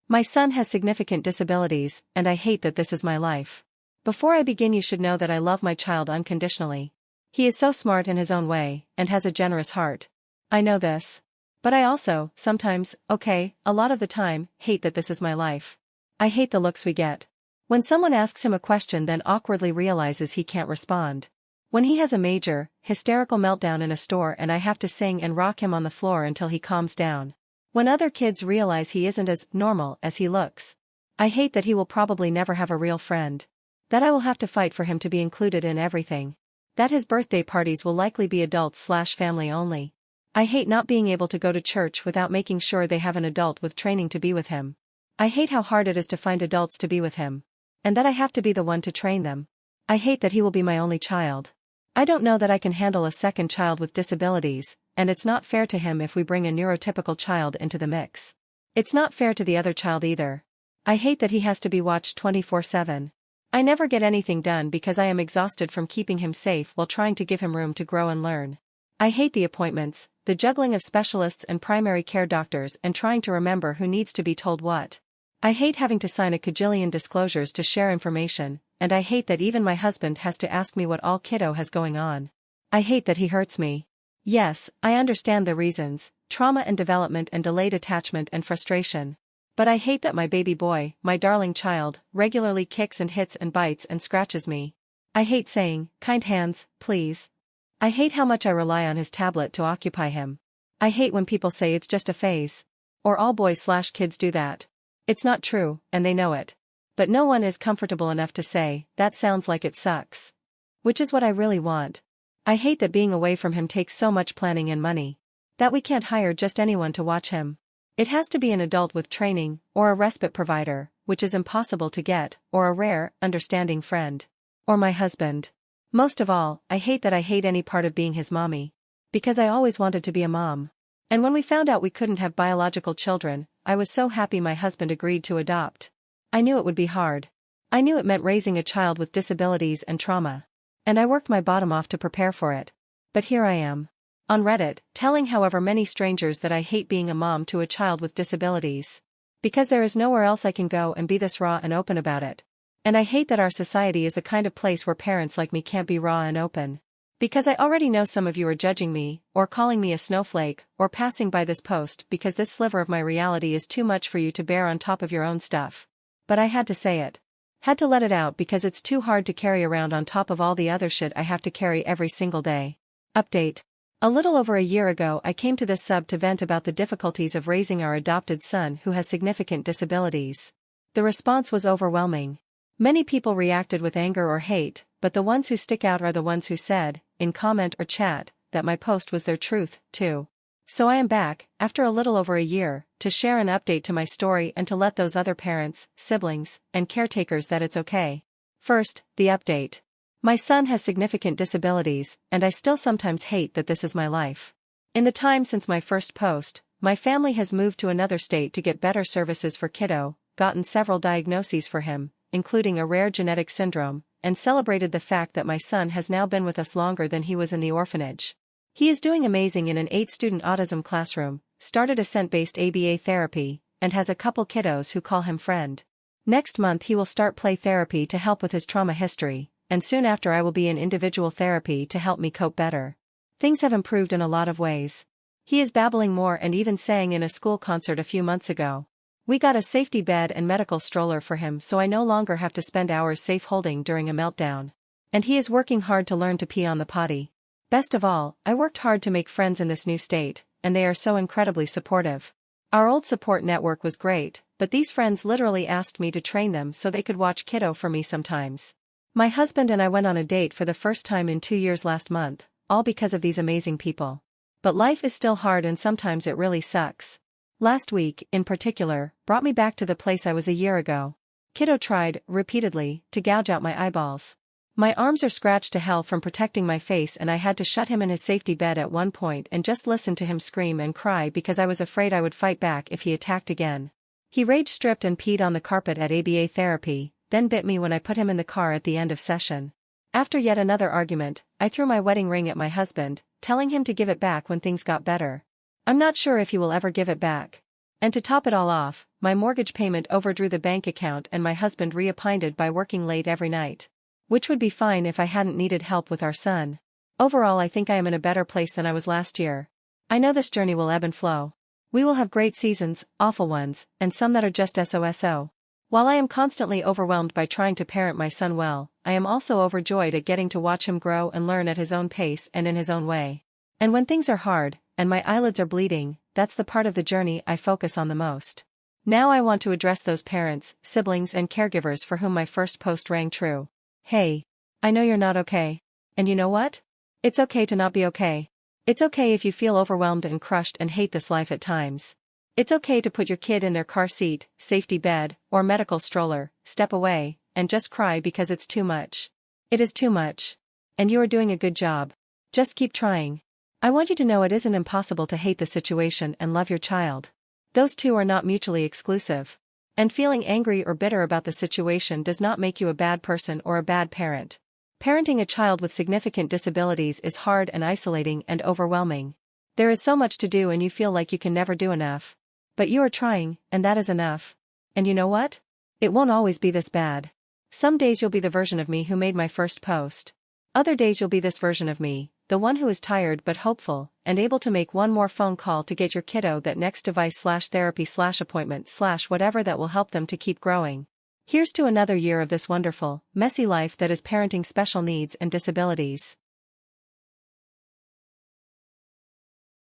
My son has significant disabilities, and I hate that this is my life. Before I begin, you should know that I love my child unconditionally. He is so smart in his own way, and has a generous heart. I know this. But I also, sometimes, a lot of the time, hate that this is my life. I hate the looks we get. When someone asks him a question then awkwardly realizes he can't respond. When he has a major, hysterical meltdown in a store and I have to sing and rock him on the floor until he calms down. When other kids realize he isn't as normal as he looks. I hate that he will probably never have a real friend. That I will have to fight for him to be included in everything. That his birthday parties will likely be adults/family only. I hate not being able to go to church without making sure they have an adult with training to be with him. I hate how hard it is to find adults to be with him. And that I have to be the one to train them. I hate that he will be my only child. I don't know that I can handle a second child with disabilities, and it's not fair to him if we bring a neurotypical child into the mix. It's not fair to the other child either. I hate that he has to be watched 24/7. I never get anything done because I am exhausted from keeping him safe while trying to give him room to grow and learn. I hate the appointments, the juggling of specialists and primary care doctors and trying to remember who needs to be told what. I hate having to sign a cajillion disclosures to share information, and I hate that even my husband has to ask me what all kiddo has going on. I hate that he hurts me. Yes, I understand the reasons, trauma and development and delayed attachment and frustration. But I hate that my baby boy, my darling child, regularly kicks and hits and bites and scratches me. I hate saying, "Kind hands, please." I hate how much I rely on his tablet to occupy him. I hate when people say it's just a phase. Or all boys/kids do that. It's not true, and they know it. But no one is comfortable enough to say, "That sounds like it sucks." Which is what I really want. I hate that being away from him takes so much planning and money. That we can't hire just anyone to watch him. It has to be an adult with training, or a respite provider, which is impossible to get, or a rare, understanding friend. Or my husband. Most of all, I hate that I hate any part of being his mommy. Because I always wanted to be a mom. And when we found out we couldn't have biological children, I was so happy my husband agreed to adopt. I knew it would be hard. I knew it meant raising a child with disabilities and trauma. And I worked my bottom off to prepare for it. But here I am. On Reddit, telling however many strangers that I hate being a mom to a child with disabilities. Because there is nowhere else I can go and be this raw and open about it. And I hate that our society is the kind of place where parents like me can't be raw and open. Because I already know some of you are judging me, or calling me a snowflake, or passing by this post because this sliver of my reality is too much for you to bear on top of your own stuff. But I had to say it. Had to let it out because it's too hard to carry around on top of all the other shit I have to carry every single day. Update. A little over a year ago I came to this sub to vent about the difficulties of raising our adopted son who has significant disabilities. The response was overwhelming. Many people reacted with anger or hate, but the ones who stick out are the ones who said, in comment or chat, that my post was their truth, too. So I am back, after a little over a year, to share an update to my story and to let those other parents, siblings, and caretakers that it's okay. First, the update. My son has significant disabilities, and I still sometimes hate that this is my life. In the time since my first post, my family has moved to another state to get better services for kiddo, gotten several diagnoses for him, including a rare genetic syndrome, and celebrated the fact that my son has now been with us longer than he was in the orphanage. He is doing amazing in an 8-student autism classroom, started assent-based ABA therapy, and has a couple kiddos who call him friend. Next month he will start play therapy to help with his trauma history, and soon after I will be in individual therapy to help me cope better. Things have improved in a lot of ways. He is babbling more and even sang in a school concert a few months ago. We got a safety bed and medical stroller for him so I no longer have to spend hours safe holding during a meltdown. And he is working hard to learn to pee on the potty. Best of all, I worked hard to make friends in this new state, and they are so incredibly supportive. Our old support network was great, but these friends literally asked me to train them so they could watch kiddo for me sometimes. My husband and I went on a date for the first time in 2 years last month, all because of these amazing people. But life is still hard and sometimes it really sucks. Last week, in particular, brought me back to the place I was a year ago. Kiddo tried, repeatedly, to gouge out my eyeballs. My arms are scratched to hell from protecting my face and I had to shut him in his safety bed at one point and just listen to him scream and cry because I was afraid I would fight back if he attacked again. He rage stripped and peed on the carpet at ABA therapy, then bit me when I put him in the car at the end of session. After yet another argument, I threw my wedding ring at my husband, telling him to give it back when things got better. I'm not sure if he will ever give it back. And to top it all off, my mortgage payment overdrew the bank account and my husband reappointed by working late every night. Which would be fine if I hadn't needed help with our son. Overall, I think I am in a better place than I was last year. I know this journey will ebb and flow. We will have great seasons, awful ones, and some that are just so. While I am constantly overwhelmed by trying to parent my son well, I am also overjoyed at getting to watch him grow and learn at his own pace and in his own way. And when things are hard, and my eyelids are bleeding, that's the part of the journey I focus on the most. Now I want to address those parents, siblings and caregivers for whom my first post rang true. Hey. I know you're not okay. And you know what? It's okay to not be okay. It's okay if you feel overwhelmed and crushed and hate this life at times. It's okay to put your kid in their car seat, safety bed, or medical stroller, step away, and just cry because it's too much. It is too much. And you are doing a good job. Just keep trying. I want you to know it isn't impossible to hate the situation and love your child. Those two are not mutually exclusive. And feeling angry or bitter about the situation does not make you a bad person or a bad parent. Parenting a child with significant disabilities is hard and isolating and overwhelming. There is so much to do and you feel like you can never do enough. But you are trying, and that is enough. And you know what? It won't always be this bad. Some days you'll be the version of me who made my first post. Other days you'll be this version of me, the one who is tired but hopeful, and able to make one more phone call to get your kiddo that next device/therapy/appointment/whatever that will help them to keep growing. Here's to another year of this wonderful, messy life that is parenting special needs and disabilities.